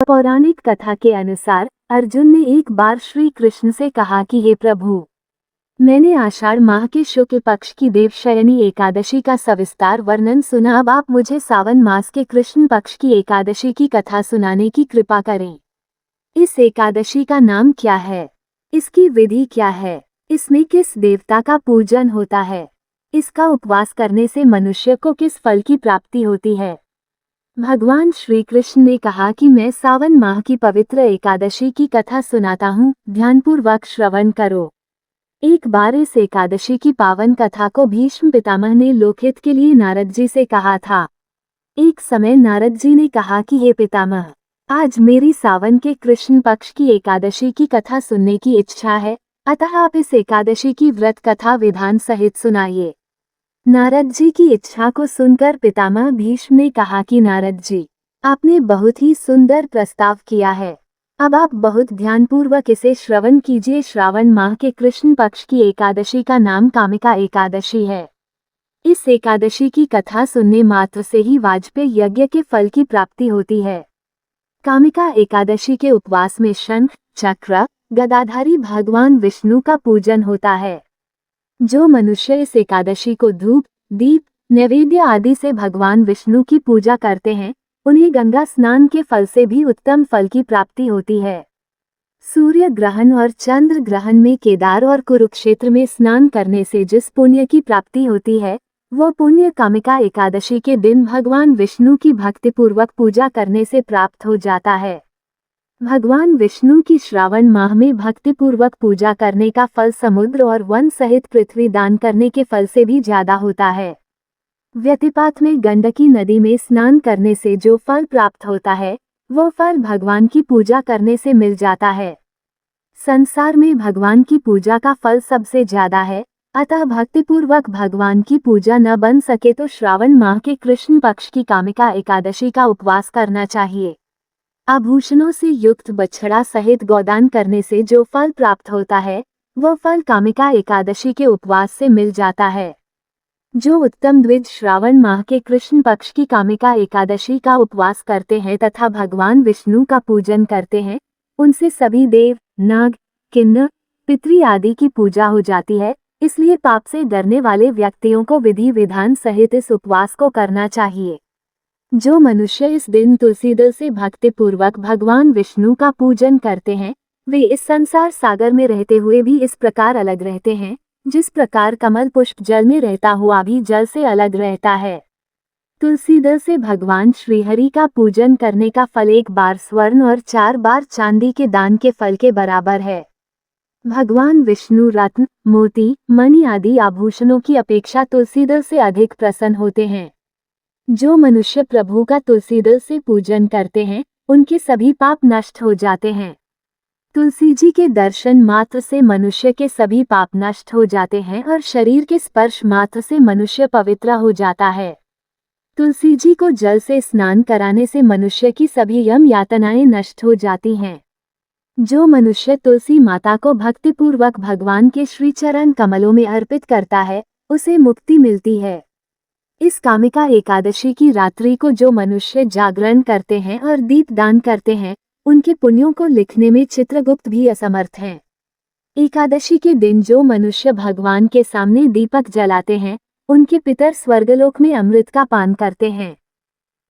पौराणिक कथा के अनुसार अर्जुन ने एक बार श्री कृष्ण से कहा कि हे प्रभु, मैंने आषाढ़ माह के शुक्ल पक्ष की देवशयनी एकादशी का सविस्तार वर्णन सुना। अब आप मुझे सावन मास के कृष्ण पक्ष की एकादशी की कथा सुनाने की कृपा करें। इस एकादशी का नाम क्या है? इसकी विधि क्या है? इसमें किस देवता का पूजन होता है? इसका उपवास करने से मनुष्य को किस फल की प्राप्ति होती है? भगवान श्री कृष्ण ने कहा कि मैं सावन माह की पवित्र एकादशी की कथा सुनाता हूँ, ध्यानपूर्वक श्रवण करो। एक बार इस एकादशी की पावन कथा को भीष्म पितामह ने लोकहित के लिए नारद जी से कहा था। एक समय नारद जी ने कहा कि हे पितामह, आज मेरी सावन के कृष्ण पक्ष की एकादशी की कथा सुनने की इच्छा है, अतः आप इस एकादशी की व्रत कथा विधान सहित सुनाइए। नारद जी की इच्छा को सुनकर पितामह भीष्म ने कहा कि नारद जी, आपने बहुत ही सुंदर प्रस्ताव किया है। अब आप बहुत ध्यानपूर्वक इसे श्रवण कीजिए। श्रावण माह के कृष्ण पक्ष की एकादशी का नाम कामिका एकादशी है। इस एकादशी की कथा सुनने मात्र से ही वाजपेय यज्ञ के फल की प्राप्ति होती है। कामिका एकादशी के उपवास में शंख, चक्र, गदाधारी भगवान विष्णु का पूजन होता है। जो मनुष्य इस एकादशी को धूप, दीप, नैवेद्य आदि से भगवान विष्णु की पूजा करते हैं, उन्हें गंगा स्नान के फल से भी उत्तम फल की प्राप्ति होती है। सूर्य ग्रहण और चंद्र ग्रहण में केदार और कुरुक्षेत्र में स्नान करने से जिस पुण्य की प्राप्ति होती है, वह पुण्य कामिका एकादशी के दिन भगवान विष्णु की भक्तिपूर्वक पूजा करने से प्राप्त हो जाता है। भगवान विष्णु की श्रावण माह में भक्तिपूर्वक पूजा करने का फल समुद्र और वन सहित पृथ्वी दान करने के फल से भी ज्यादा होता है। व्यतिपात में गंडकी नदी में स्नान करने से जो फल प्राप्त होता है, वो फल भगवान की पूजा करने से मिल जाता है। संसार में भगवान की पूजा का फल सबसे ज्यादा है, अतः भक्तिपूर्वक भगवान की पूजा न बन सके तो श्रावण माह के कृष्ण पक्ष की कामिका एकादशी का उपवास करना चाहिए। आभूषणों से युक्त बछड़ा सहित गोदान करने से जो फल प्राप्त होता है, वह फल कामिका एकादशी के उपवास से मिल जाता है। जो उत्तम द्विज श्रावण माह के कृष्ण पक्ष की कामिका एकादशी का उपवास करते हैं तथा भगवान विष्णु का पूजन करते हैं, उनसे सभी देव, नाग, किन्नर, पितरी आदि की पूजा हो जाती है। इसलिए पाप से डरने वाले व्यक्तियों को विधि विधान सहित इस उपवास को करना चाहिए। जो मनुष्य इस दिन तुलसी दल से भक्तिपूर्वक भगवान विष्णु का पूजन करते हैं, वे इस संसार सागर में रहते हुए भी इस प्रकार अलग रहते हैं, जिस प्रकार कमल पुष्प जल में रहता हुआ भी जल से अलग रहता है। तुलसी दल से भगवान श्रीहरि का पूजन करने का फल 1 बार स्वर्ण और 4 बार चांदी के दान के फल के बराबर है। भगवान विष्णु रत्न, मोती, मणि आदि आभूषणों की अपेक्षा तुलसी दल से अधिक प्रसन्न होते हैं। जो मनुष्य प्रभु का तुलसी दल से पूजन करते हैं, उनके सभी पाप नष्ट हो जाते हैं। तुलसी जी के दर्शन मात्र से मनुष्य के सभी पाप नष्ट हो जाते हैं और शरीर के स्पर्श मात्र से मनुष्य पवित्र हो जाता है। तुलसी जी को जल से स्नान कराने से मनुष्य की सभी यम यातनाएं नष्ट हो जाती हैं। जो मनुष्य तुलसी माता को भक्तिपूर्वक भगवान के श्री चरण कमलों में अर्पित करता है, उसे मुक्ति मिलती है। इस कामिका एकादशी की रात्रि को जो मनुष्य जागरण करते हैं और दीप दान करते हैं, उनके पुण्यों को लिखने में चित्रगुप्त भी असमर्थ हैं। एकादशी के दिन जो मनुष्य भगवान के सामने दीपक जलाते हैं, उनके पितर स्वर्गलोक में अमृत का पान करते हैं।